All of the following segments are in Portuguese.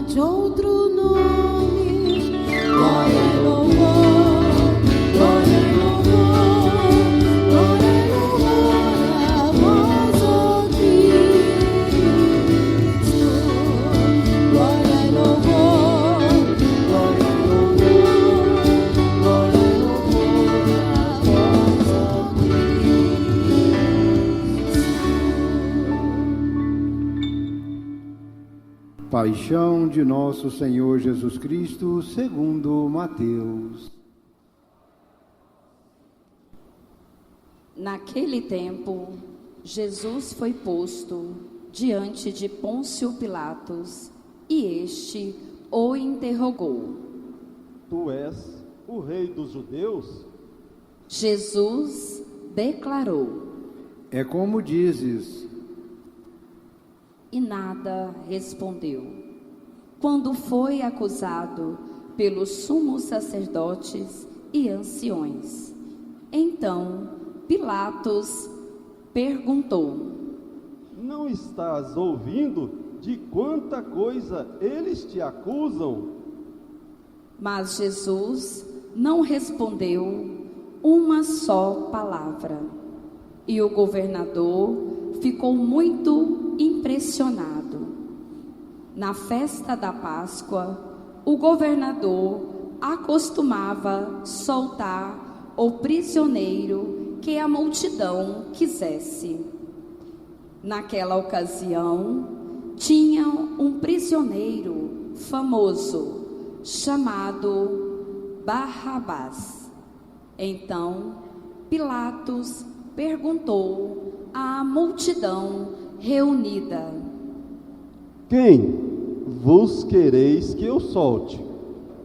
de outro nome. Glória e louvor, glória e louvor, glória e louvor a vós, ó Cristo. Glória e louvor, glória e louvor, glória e louvor a vós, ó Cristo. Paixão de nosso Senhor Jesus Cristo, segundo Mateus. Naquele tempo, Jesus foi posto diante de Pôncio Pilatos, e este o interrogou. Tu és o rei dos judeus? Jesus declarou, É como dizes. e nada respondeu. Quando foi acusado pelos sumos sacerdotes e anciões, então Pilatos perguntou: Não estás ouvindo de quanta coisa eles te acusam? Mas Jesus não respondeu uma só palavra. E o governador ficou muito impressionado. Na festa da Páscoa, o governador acostumava soltar o prisioneiro que a multidão quisesse. Naquela ocasião, tinha um prisioneiro famoso chamado Barrabás. Então, Pilatos perguntou à multidão reunida: Quem vos quereis que eu solte?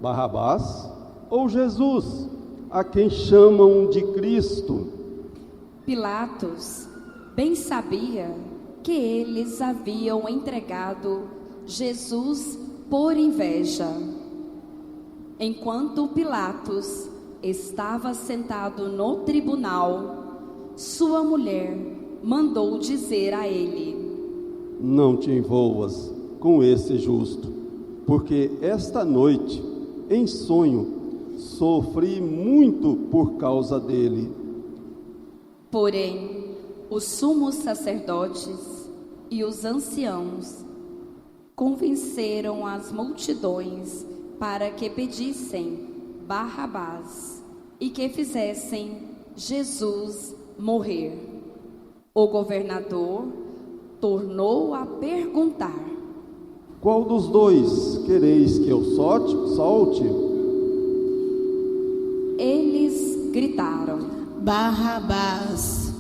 Barrabás ou Jesus, a quem chamam de Cristo? Pilatos bem sabia que eles haviam entregado Jesus por inveja. Enquanto Pilatos estava sentado no tribunal, sua mulher mandou dizer a ele: Não te envolvas com esse justo, porque esta noite, em sonho, sofri muito por causa dele. Porém, os sumos sacerdotes e os anciãos convenceram as multidões para que pedissem Barrabás e que fizessem Jesus morrer. O governador tornou a perguntar: Qual dos dois quereis que eu solte? Eles gritaram. Barrabás.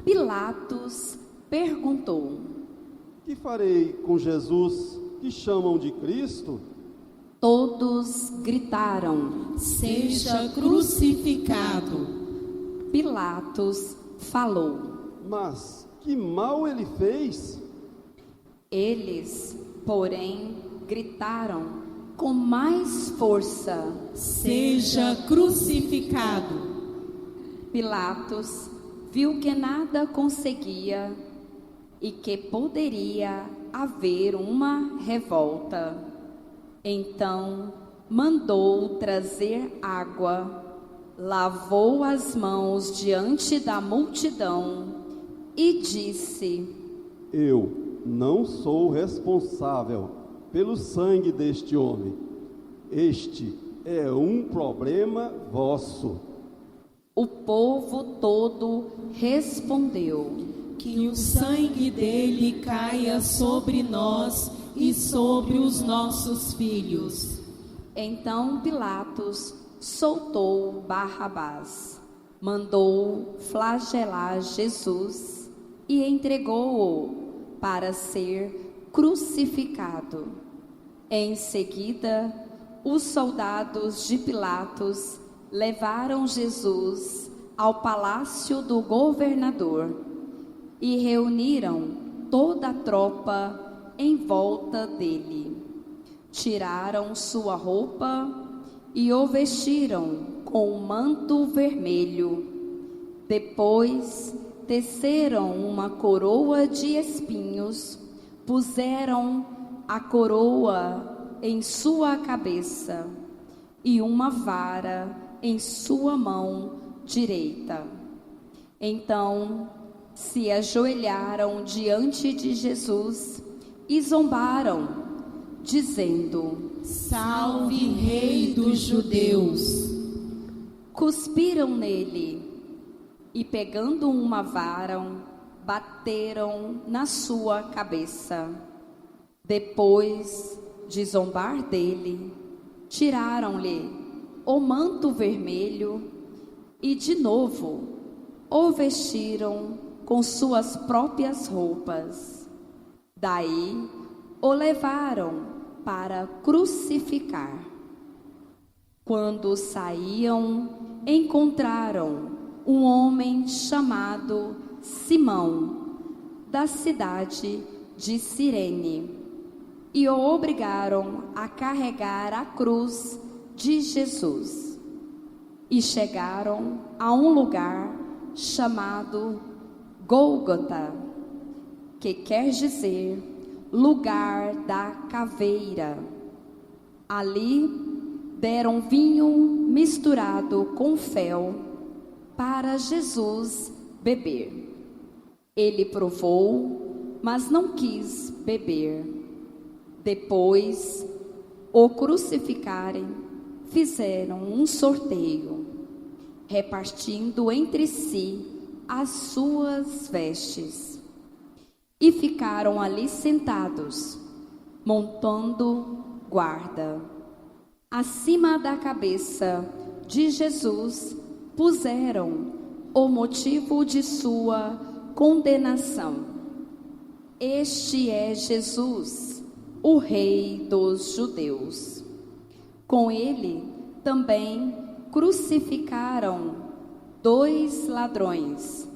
Pilatos perguntou: Que farei com Jesus que chamam de Cristo? Todos gritaram. Seja crucificado. Pilatos falou. Mas que mal ele fez? Eles, porém, gritaram com mais força. Seja crucificado. Pilatos viu que nada conseguia e que poderia haver uma revolta. Então mandou trazer água, lavou as mãos diante da multidão e disse: Eu não sou responsável pelo sangue deste homem. Este é um problema vosso. O povo todo respondeu: Que o sangue dele caia sobre nós e sobre os nossos filhos. Então Pilatos soltou Barrabás, mandou flagelar Jesus e entregou-o para ser crucificado. Em seguida, os soldados de Pilatos levaram Jesus ao palácio do governador e reuniram toda a tropa em volta dele. Tiraram sua roupa e o vestiram com um manto vermelho. Depois teceram uma coroa de espinhos, puseram a coroa em sua cabeça e uma vara em sua mão direita. Então se ajoelharam diante de Jesus e zombaram, dizendo: Salve, Rei dos Judeus! Cuspiram nele e, pegando uma vara, bateram na sua cabeça. Depois de zombar dele, tiraram-lhe o manto vermelho e, de novo, o vestiram com suas próprias roupas. Daí o levaram para crucificar. Quando saíam, encontraram um homem chamado Simão, da cidade de Cirene, e o obrigaram a carregar a cruz de Jesus. E chegaram a um lugar chamado Gólgota, que quer dizer lugar da caveira. Ali deram vinho misturado com fel para Jesus beber. Ele provou, mas não quis beber. Depois o crucificarem, fizeram um sorteio, repartindo entre si as suas vestes, e ficaram ali sentados, montando guarda. Acima da cabeça de Jesus puseram o motivo de sua condenação: Este é Jesus, o Rei dos Judeus. Com ele também crucificaram 2 ladrões,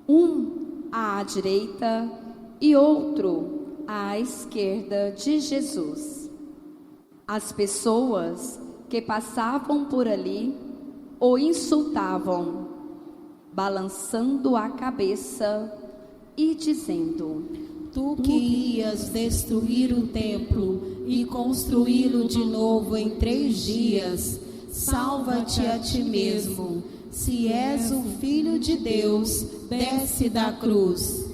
um à direita e outro à esquerda de Jesus. As pessoas que passavam por ali o insultavam, balançando a cabeça e dizendo: Tu que ias destruir o templo e construí-lo de novo em 3 dias, salva-te a ti mesmo. Se és o Filho de Deus, desce da cruz.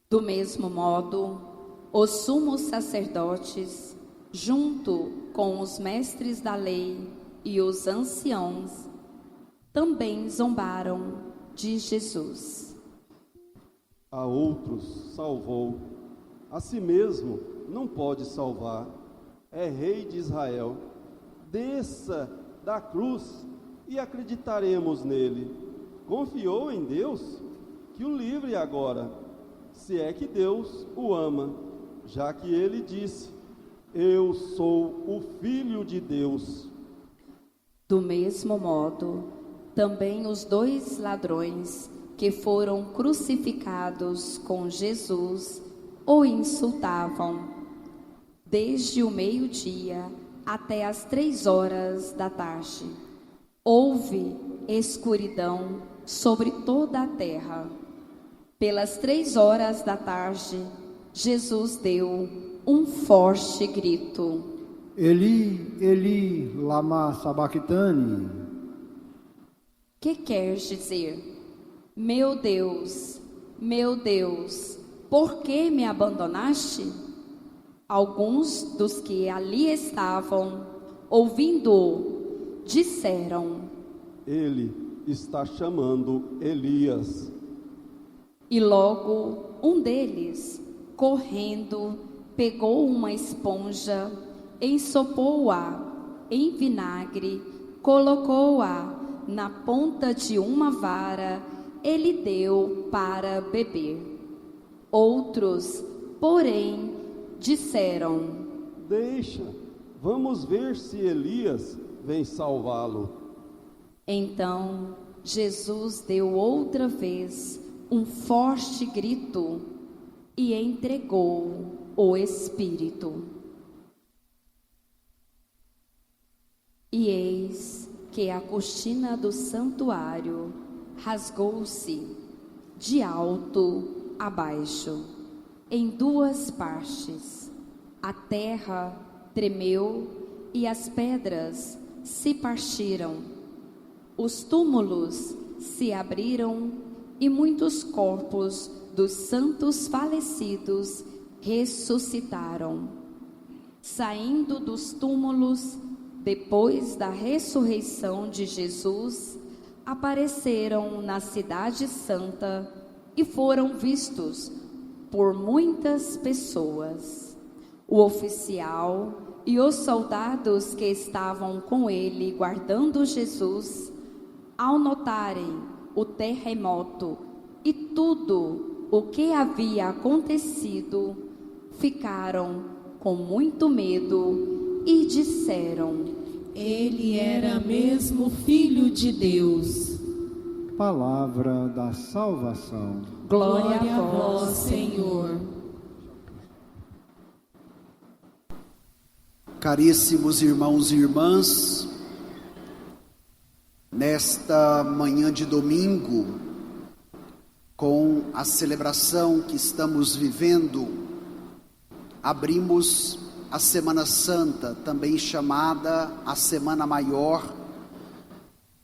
Do mesmo modo, os sumos sacerdotes, junto com os mestres da lei e os anciãos, também zombaram de Jesus. A outros salvou, a si mesmo não pode salvar. É Rei de Israel. Desça da cruz e acreditaremos nele. Confiou em Deus, que o livre agora, se é que Deus o ama, já que ele disse: Eu sou o Filho de Deus. Do mesmo modo, também os 2 ladrões que foram crucificados com Jesus o insultavam, desde o meio-dia até as 3 horas da tarde. Houve escuridão sobre toda a terra. Pelas 3 horas da tarde, Jesus deu um forte grito: Eli, Eli, lama sabachthani. Que quer dizer: meu Deus, por que me abandonaste? Alguns dos que ali estavam, ouvindo-o, disseram: Ele está chamando Elias. E logo um deles, correndo, pegou uma esponja, ensopou-a em vinagre, colocou-a na ponta de uma vara e lhe deu para beber. Outros, porém, disseram: Deixa, vamos ver se Elias vem salvá-lo. Então Jesus deu outra vez um forte grito e entregou o Espírito. E eis que a cortina do santuário rasgou-se de alto a baixo, em 2 partes, A terra tremeu e as pedras se partiram. Os túmulos se abriram e muitos corpos dos santos falecidos ressuscitaram. Saindo dos túmulos, depois da ressurreição de Jesus, apareceram na Cidade Santa e foram vistos por muitas pessoas. O oficial e os soldados que estavam com ele guardando Jesus, ao notarem o terremoto e tudo o que havia acontecido, ficaram com muito medo e disseram: Ele era mesmo Filho de Deus. Palavra da salvação. Glória a vós, Senhor. Caríssimos irmãos e irmãs, nesta manhã de domingo, com a celebração que estamos vivendo, abrimos a Semana Santa, também chamada a Semana Maior,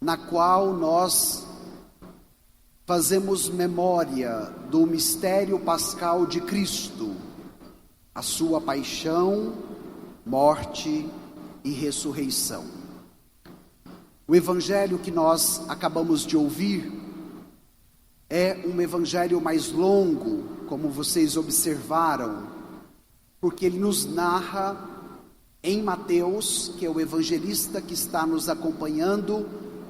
na qual nós fazemos memória do mistério pascal de Cristo, a sua paixão, morte e ressurreição. O evangelho que nós acabamos de ouvir é um evangelho mais longo, como vocês observaram, porque ele nos narra em Mateus, que é o evangelista que está nos acompanhando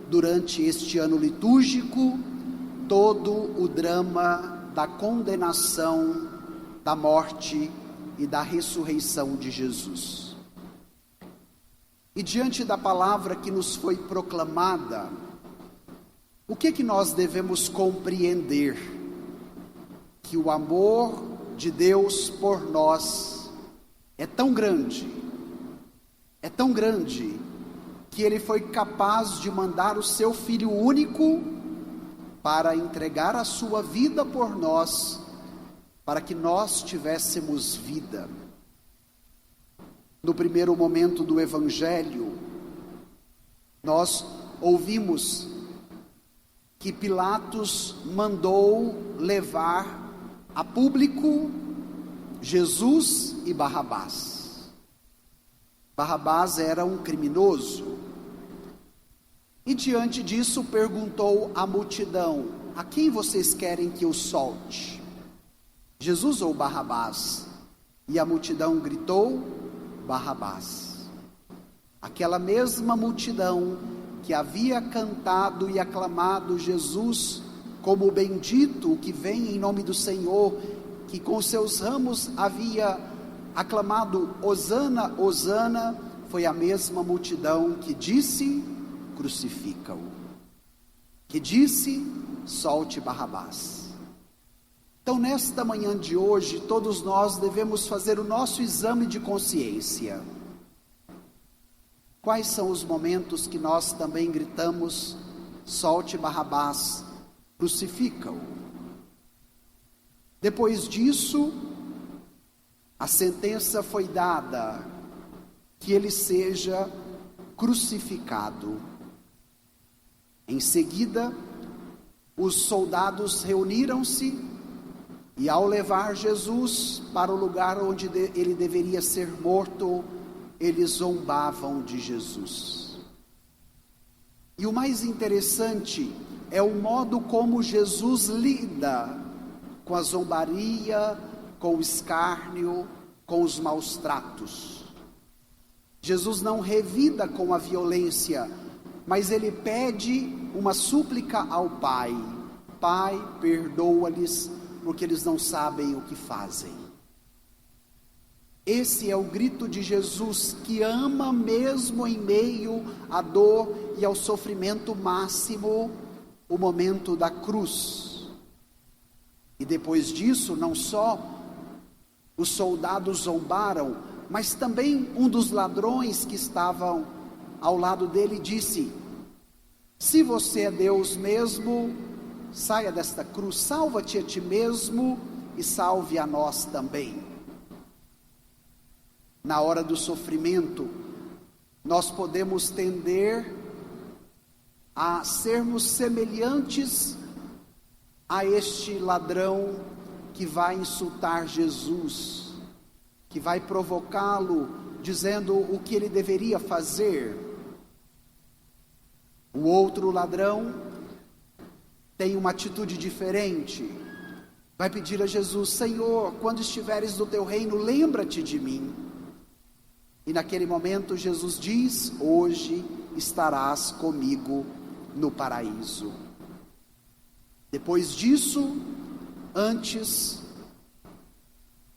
durante este ano litúrgico, todo o drama da condenação, da morte e da ressurreição de Jesus. E diante da palavra que nos foi proclamada, o que nós devemos compreender? Que o amor de Deus por nós é tão grande, que Ele foi capaz de mandar o seu Filho único para entregar a sua vida por nós, para que nós tivéssemos vida. No primeiro momento do Evangelho, nós ouvimos que Pilatos mandou levar a público Jesus e Barrabás. Barrabás era um criminoso. E diante disso perguntou à multidão: a quem vocês querem que eu solte? Jesus ou Barrabás? E a multidão gritou: Barrabás. Aquela mesma multidão que havia cantado e aclamado Jesus como o bendito que vem em nome do Senhor, que com seus ramos havia aclamado Hosana, Hosana, foi a mesma multidão que disse: crucifica-o, que disse: solte Barrabás. Então, nesta manhã de hoje, todos nós devemos fazer o nosso exame de consciência. Quais são os momentos que nós também gritamos: solte Barrabás, crucifica-o? Depois disso, a sentença foi dada que ele seja crucificado. Em seguida, os soldados reuniram-se e, ao levar Jesus para o lugar onde ele deveria ser morto, eles zombavam de Jesus. E o mais interessante é o modo como Jesus lida com a zombaria, com o escárnio, com os maus tratos. Jesus não revida com a violência, mas ele pede uma súplica ao Pai: Pai, perdoa-lhes, porque eles não sabem o que fazem. Esse é o grito de Jesus, que ama mesmo em meio à dor e ao sofrimento máximo, o momento da cruz. E depois disso, não só os soldados zombaram, mas também um dos ladrões que estavam ao lado dele disse: se você é Deus mesmo, saia desta cruz, salva-te a ti mesmo e salve a nós também. na hora do sofrimento, nós podemos tender a sermos semelhantes a este ladrão que vai insultar Jesus, que vai provocá-lo, dizendo o que ele deveria fazer. O outro ladrão tem uma atitude diferente, vai pedir a Jesus: Senhor, quando estiveres no teu reino, lembra-te de mim. E naquele momento Jesus diz: hoje estarás comigo no paraíso. Depois disso, antes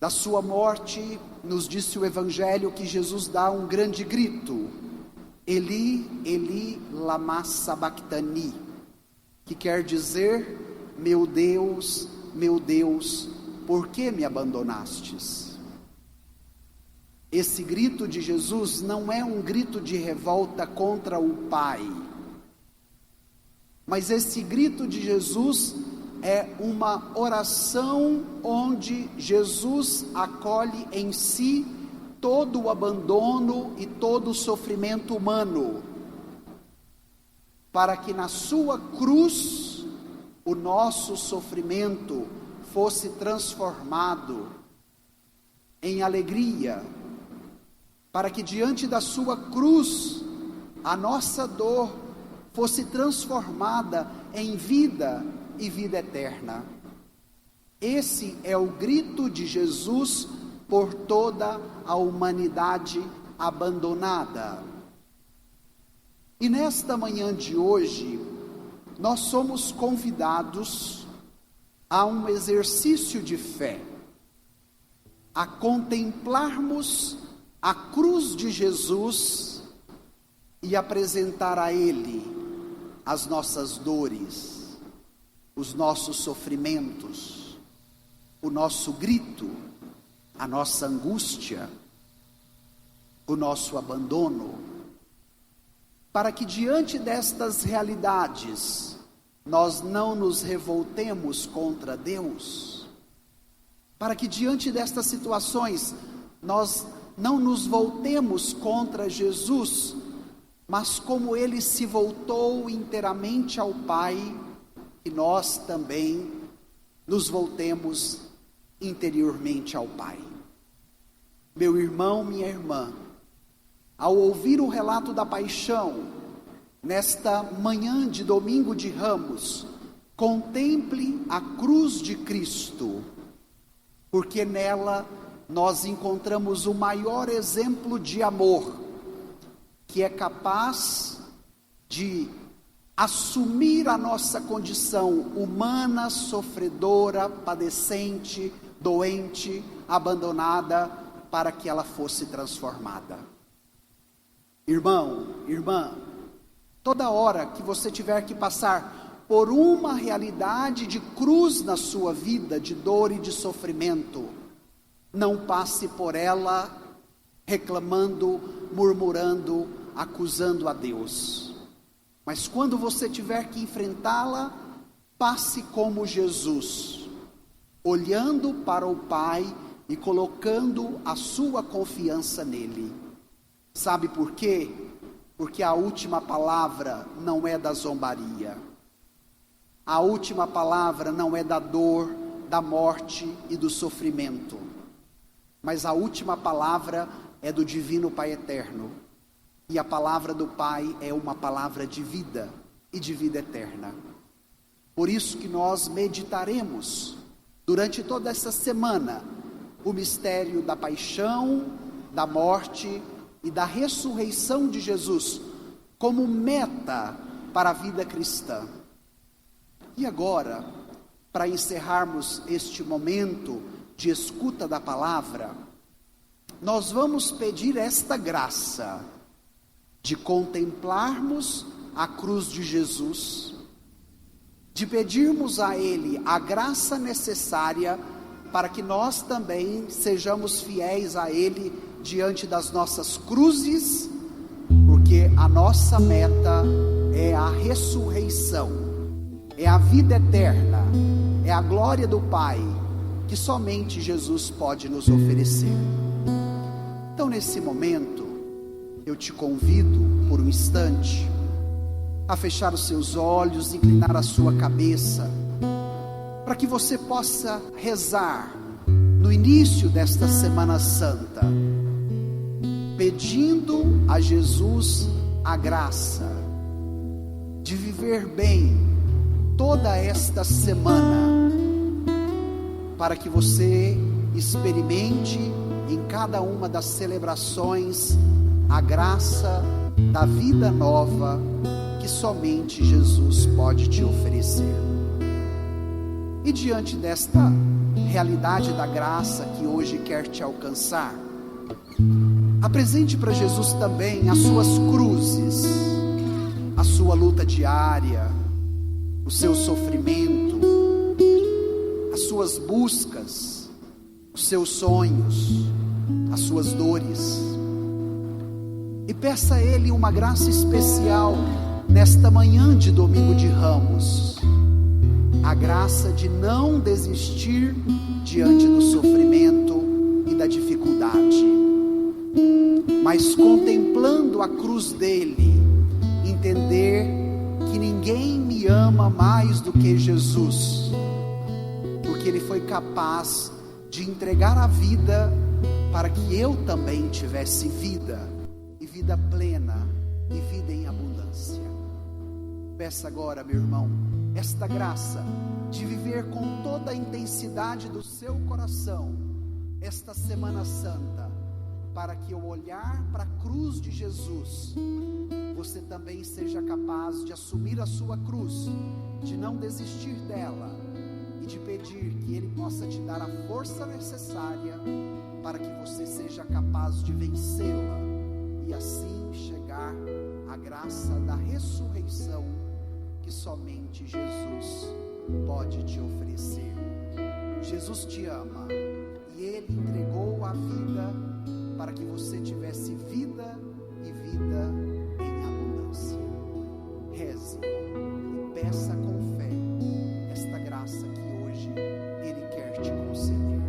da sua morte, nos disse o Evangelho que Jesus dá um grande grito: Eli, Eli, lama sabachthani, que quer dizer: meu Deus, por que me abandonastes? Esse grito de Jesus não é um grito de revolta contra o Pai, mas esse grito de Jesus é uma oração onde Jesus acolhe em si todo o abandono e todo o sofrimento humano, para que na sua cruz o nosso sofrimento fosse transformado em alegria, para que diante da sua cruz a nossa dor fosse transformada em vida e vida eterna. Esse é o grito de Jesus por toda a humanidade abandonada. E nesta manhã de hoje, nós somos convidados a um exercício de fé, a contemplarmos a cruz de Jesus e apresentar a Ele as nossas dores, os nossos sofrimentos, o nosso grito, a nossa angústia, o nosso abandono, para que diante destas realidades nós não nos revoltemos contra Deus, para que diante destas situações nós não nos voltemos contra Jesus, mas como Ele se voltou inteiramente ao Pai, que nós também nos voltemos interiormente ao Pai. Meu irmão, minha irmã, ao ouvir o relato da paixão, nesta manhã de domingo de Ramos, contemple a cruz de Cristo, porque nela nós encontramos o maior exemplo de amor, que é capaz de assumir a nossa condição humana, sofredora, padecente, doente, abandonada, para que ela fosse transformada. Irmão, irmã, toda hora que você tiver que passar por uma realidade de cruz na sua vida, de dor e de sofrimento, não passe por ela reclamando, murmurando, acusando a Deus. Mas quando você tiver que enfrentá-la, passe como Jesus, olhando para o Pai e colocando a sua confiança nele. Sabe por quê? Porque a última palavra não é da zombaria. A última palavra não é da dor, da morte e do sofrimento. Mas a última palavra é do Divino Pai Eterno. E a palavra do Pai é uma palavra de vida e de vida eterna. Por isso que nós meditaremos durante toda essa semana o mistério da paixão, da morte e da ressurreição de Jesus como meta para a vida cristã. E agora, para encerrarmos este momento de escuta da palavra, nós vamos pedir esta graça de contemplarmos a cruz de Jesus, de pedirmos a Ele a graça necessária para que nós também sejamos fiéis a Ele diante das nossas cruzes, porque a nossa meta é a ressurreição, é a vida eterna, é a glória do Pai, que somente Jesus pode nos oferecer. Então, nesse momento, eu te convido por um instante a fechar os seus olhos, inclinar a sua cabeça, para que você possa rezar no início desta Semana Santa, pedindo a Jesus a graça de viver bem toda esta semana, para que você experimente em cada uma das celebrações a graça da vida nova que somente Jesus pode te oferecer. E diante desta realidade da graça que hoje quer te alcançar, apresente para Jesus também as suas cruzes, a sua luta diária, o seu sofrimento, as suas buscas, os seus sonhos, as suas dores, e peça a Ele uma graça especial nesta manhã de domingo de Ramos, a graça de não desistir diante do sofrimento e da dificuldade, mas contemplando a cruz dele, entender que ninguém me ama mais do que Jesus, porque ele foi capaz de entregar a vida para que eu também tivesse vida, e vida plena, e vida em abundância. Peça agora, meu irmão, esta graça de viver com toda a intensidade do seu coração esta Semana Santa, para que ao olhar para a cruz de Jesus, você também seja capaz de assumir a sua cruz, de não desistir dela, e de pedir que Ele possa te dar a força necessária para que você seja capaz de vencê-la, e assim chegar à graça da ressurreição que somente Jesus pode te oferecer. Jesus te ama, e Ele entregou a vida para que você tivesse vida e vida em abundância. Reze e peça com fé esta graça que hoje Ele quer te conceder.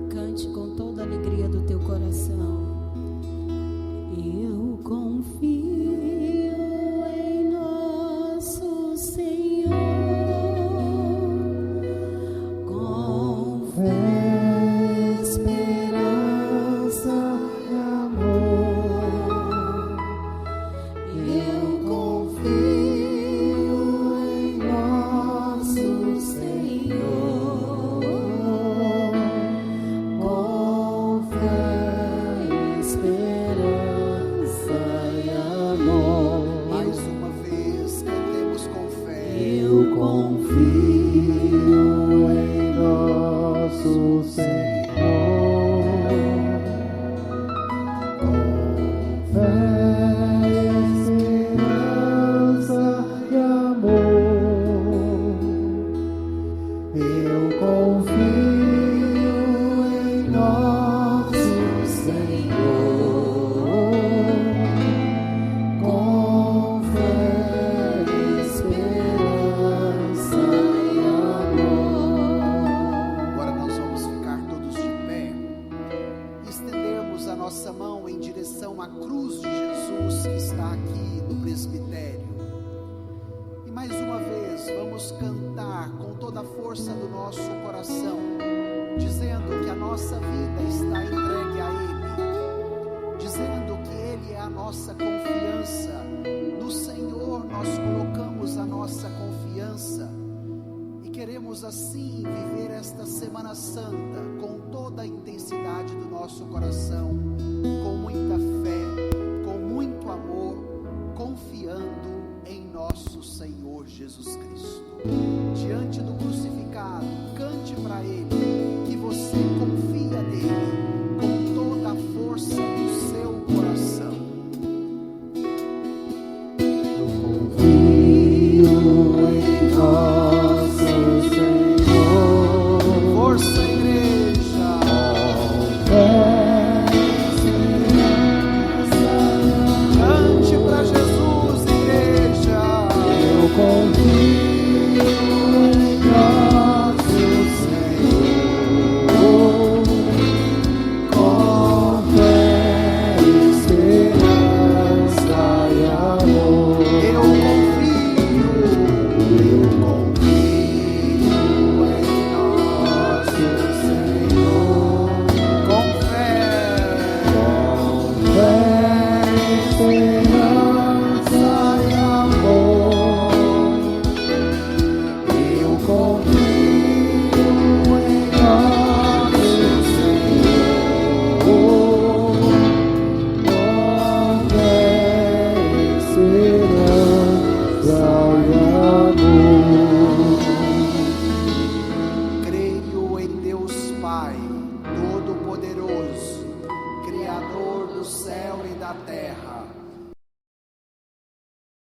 Cante com toda a alegria do teu coração. Eu confio em nosso Senhor, com fé, esperança e amor. Eu confio em nosso Senhor, com fé, esperança e amor. Mais uma vez, cantemos com fé. Eu confio em nosso Senhor, com fé, esperança e amor. Eu confio em nosso Senhor, com fé, esperança e amor. Agora nós vamos ficar todos de pé e estendermos a nossa mão em direção à cruz de Jesus que está aqui no presbitério. E mais uma vez vamos cantar com toda a força do nosso coração, dizendo que a nossa vida está entregue a Ele, dizendo que Ele é a nossa confiança. No Senhor nós colocamos a nossa confiança, e queremos assim viver esta Semana Santa com toda a intensidade do nosso coração, com muita fé, com muito amor, confiando em nosso Senhor Jesus Cristo.